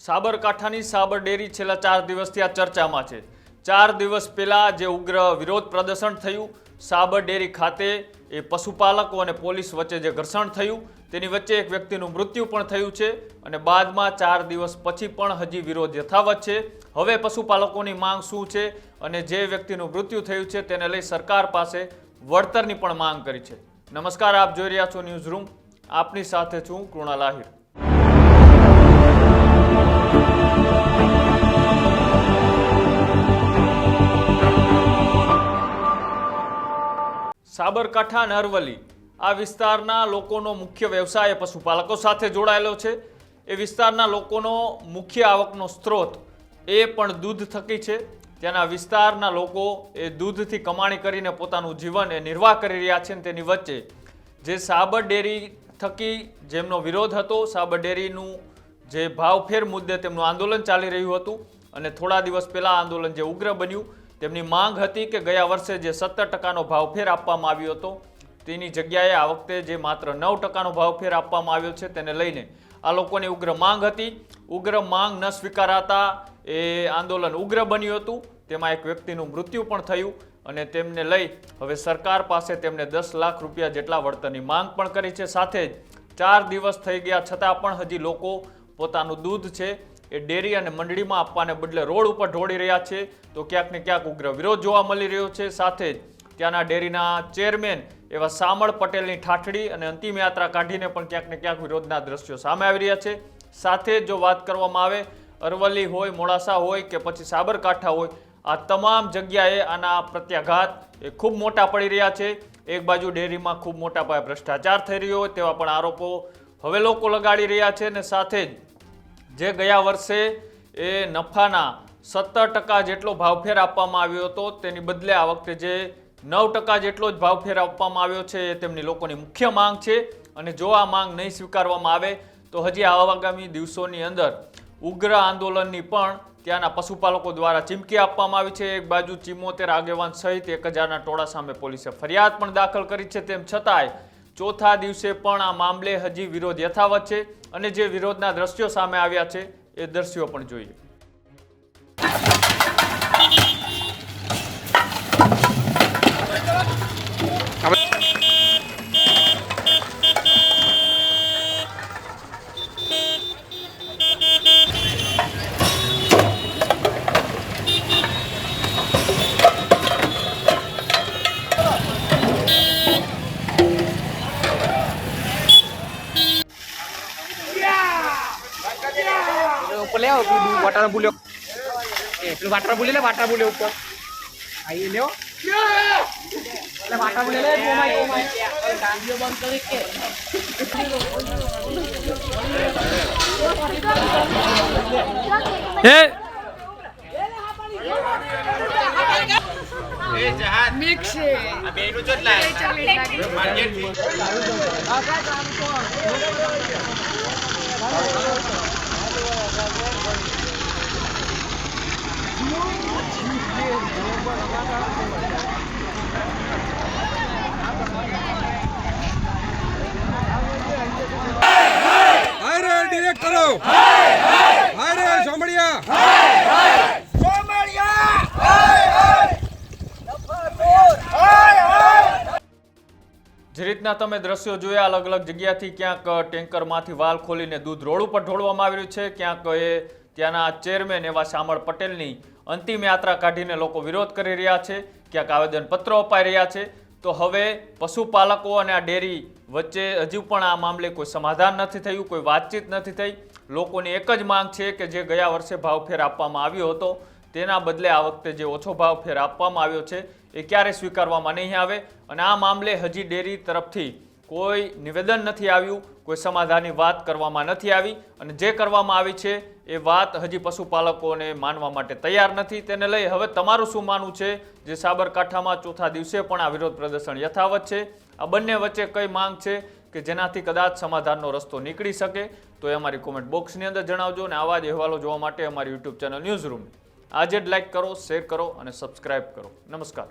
સાબરકાંઠાની સાબર dairy છેલ્લા 4 દિવસથી આ ચર્ચામાં છે। 4 દિવસ પહેલા જે ઉગ્ર વિરોધ પ્રદર્શન થયું સાબર ડેરી ખાતે એ પશુપાલકો અને પોલીસ વચ્ચે જે ઘર્ષણ થયું તેની વચ્ચે એક વ્યક્તિનું મૃત્યુ પણ થયું છે અને બાદમાં 4 દિવસ પછી પણ હજી વિરોધ યથાવત છે। હવે પશુપાલકોની માંગ શું છે અને જે વ્યક્તિનું મૃત્યુ થયું છે તેને લઈ સરકાર પાસે વળતરની પણ માંગ કરી છે। નમસ્કાર, આપ જોઈ રહ્યા છો ન્યૂઝ રૂમ, આપની સાથે છું કૃણાલ આહિર। સાબરકાંઠા અને અરવલ્લી આ વિસ્તારના લોકોનો મુખ્ય વ્યવસાય પશુપાલકો સાથે જોડાયેલો છે। એ વિસ્તારના લોકોનો મુખ્ય આવકનો સ્ત્રોત એ પણ દૂધ થકી છે। ત્યાંના વિસ્તારના લોકો એ દૂધથી કમાણી કરીને પોતાનું જીવન એ નિર્વાહ કરી રહ્યા છે। તેની વચ્ચે જે સાબર ડેરી થકી જેમનો વિરોધ હતો, સાબર ડેરીનું જે ભાવફેર મુદ્દે તેમનું આંદોલન ચાલી રહ્યું હતું અને થોડા દિવસ પહેલા આંદોલન જે ઉગ્ર બન્યું, તેમની માંગ હતી કે ગયા વર્ષે જે 17% ભાવફેર આપવામાં આવ્યો હતો તેની જગ્યાએ આ વખતે જે માત્ર 9% ભાવફેર આપવામાં આવ્યો છે તેને લઈને આ લોકોની ઉગ્ર માંગ હતી। ઉગ્ર માંગ ન સ્વીકારાતા એ આંદોલન ઉગ્ર બન્યું હતું। તેમાં એક વ્યક્તિનું મૃત્યુ પણ થયું અને તેમને લઈ હવે સરકાર પાસે તેમને 10 લાખ રૂપિયા જેટલા વળતરની માંગ પણ કરી છે। સાથે જ 4 દિવસ થઈ ગયા છતાં પણ હજી લોકો પોતાનું દૂધ છે એ ડેરી અને મંડળીમાં આપવાને બદલે રોડ ઉપર ઢોળી રહ્યા છે, તો ક્યાંક ને ક્યાંક ઉગ્ર વિરોધ જોવા મળી રહ્યો છે। સાથે જ ત્યાંના ડેરીના ચેરમેન એવા સામળ પટેલની ઠાઠડી અને અંતિમ યાત્રા કાઢીને પણ ક્યાંક ને ક્યાંક વિરોધના દ્રશ્યો સામે આવી રહ્યા છે। સાથે જો વાત કરવામાં આવે અરવલ્લી હોય, મોડાસા હોય કે પછી સાબરકાંઠા હોય, આ તમામ જગ્યાએ આના પ્રત્યાઘાત એ ખૂબ મોટા પડી રહ્યા છે। એક બાજુ ડેરીમાં ખૂબ મોટા પાયે ભ્રષ્ટાચાર થઈ રહ્યો હોય તેવા પણ આરોપો હવે લોકો લગાડી રહ્યા છે અને સાથે જ જે ગયા વર્ષે એ નફાના 17% જેટલો ભાવફેર આપવામાં આવ્યો હતો તેની બદલે આ વખતે જે 9% જેટલો જ ભાવફેર આપવામાં આવ્યો છે એ તેમની લોકોની મુખ્ય માંગ છે અને જો આ માંગ નહીં સ્વીકારવામાં આવે તો હજી આગામી દિવસોની અંદર ઉગ્ર આંદોલનની પણ ત્યાંના પશુપાલકો દ્વારા ચીમકી આપવામાં આવી છે। એક બાજુ 74 આગેવાન સહિત 1000ના ટોળા સામે પોલીસે ફરિયાદ પણ દાખલ કરી છે, તેમ છતાંય ચોથા દિવસે પણ આ મામલે હજી વિરોધ યથાવત છે અને જે વિરોધના દ્રશ્યો સામે આવ્યા છે એ દ્રશ્યો પણ જોઈએ। ऊपर ले आओ, वाटर बुले वाटर बुले ऊपर आइए ले वाटर बुले ले वीडियो बंद कर के ए जहाज मिक्स अब एनु चटला मार्केट हाय रे डायरेक्ट करो, हाय रे सोमड़िया, જે રીતના તમે દ્રશ્યો જોયા અલગ અલગ જગ્યાથી ક્યાંક ટેન્કરમાંથી વાલ ખોલીને દૂધ રોડ ઉપર ઢોળવામાં આવ્યું છે, ક્યાંક એ ત્યાંના ચેરમેન એવા સામળ પટેલની અંતિમ યાત્રા કાઢીને લોકો વિરોધ કરી રહ્યા છે, ક્યાંક આવેદનપત્રો અપાઈ રહ્યા છે। તો હવે પશુપાલકો અને આ ડેરી વચ્ચે હજુ પણ આ મામલે કોઈ સમાધાન નથી થયું, કોઈ વાતચીત નથી થઈ। લોકોની એક જ માંગ છે કે જે ગયા વર્ષે ભાવફેર આપવામાં આવ્યો હતો તેના બદલે આ વખતે જે ઓછો ભાવફેર આપવામાં આવ્યો છે એ ક્યારે સ્વીકારવામાં નહીં આવે અને આ મામલે હજી ડેરી તરફથી કોઈ નિવેદન નથી આવ્યું, કોઈ સમાધાનની વાત કરવામાં નથી આવી અને જે કરવામાં આવી છે એ વાત હજી પશુપાલકોને માનવા માટે તૈયાર નથી। તેને લઈ હવે તમારું શું માનવું છે? જે સાબરકાંઠામાં ચોથા દિવસે પણ આ વિરોધ પ્રદર્શન યથાવત છે, આ બંને વચ્ચે કઈ માંગ છે કે જેનાથી કદાચ સમાધાનનો રસ્તો નીકળી શકે? તો એ અમારી કોમેન્ટ બોક્સની અંદર જણાવજો અને આવા જ અહેવાલો જોવા માટે અમારી યુટ્યુબ ચેનલ ન્યૂઝ રૂમ આજે જ લાઈક કરો, શેર કરો અને સબસ્ક્રાઇબ કરો। નમસ્કાર।